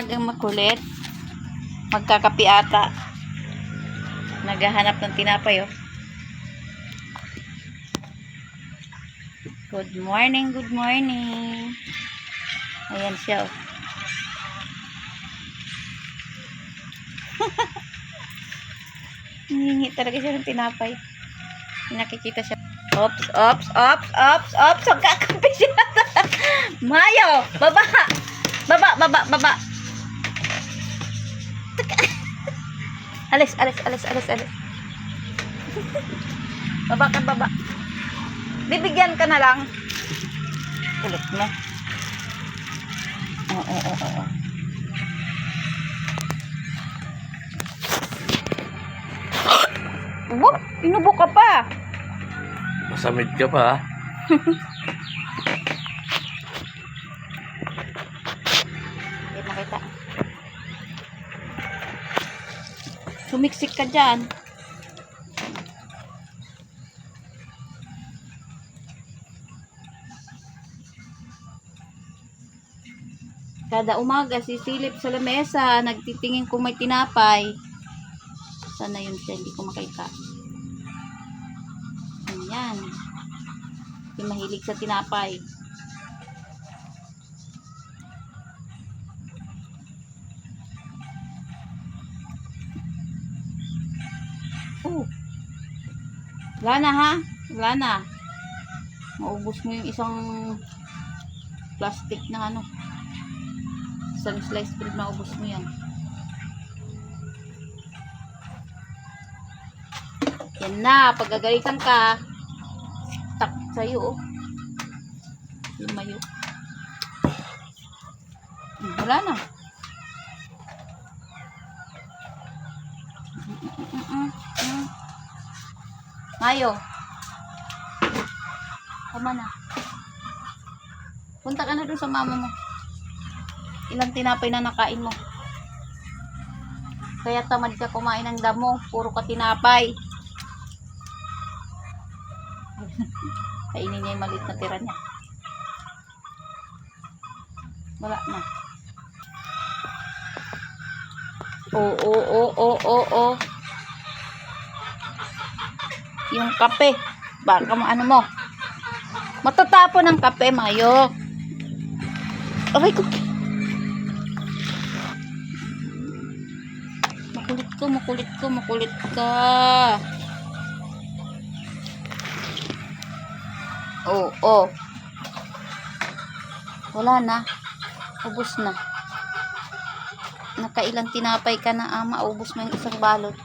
maagang makulit. Magkakapi ata. Naghahanap ng tinapay, oh. Good morning, good morning. Ayan siya, oh. Hihingi talaga siya ng tinapay. Nakikita siya. Ops, ops, ops, ops, ops. Magkakampi siya. Mayo, baba. Baba, baba, baba. Alis, alis, alis, alis, alis. Baba ka, baba. Bibigyan ka na lang. Kulit mo. Oo, oo, oo. Ubo, inubo ka pa. Masamid ka pa, ha? Hindi makita. Sumiksik ka dyan. Kada umaga, sisilip sa lamesa, nagtitingin kung may tinapay. Sana yun siya, hindi ko makita. Ayan. Yung mahilig sa tinapay. Wala na, ha? Wala na. Maubos mo yung isang plastic na ano. Isang slice bread, maubos mo yan. Yan na, pagagalitan ka, tak sa'yo, oh. Lumayo. Wala na. Mayo. Tama na. Punta ka na dun sa mama mo. Ilang tinapay na nakain mo. Kaya tamad ka kumain ng damo. Puro ka tinapay. Kainin niya yung maliit na tira niya. Wala na. Oo. Yung kape. Baka ano mo. Matatapon ng kape, Mayo. Aray ko. Makulit ka. Oo. Wala na. Ubus na. Nakailang tinapay ka na, ama. Ubus mo yung isang balot.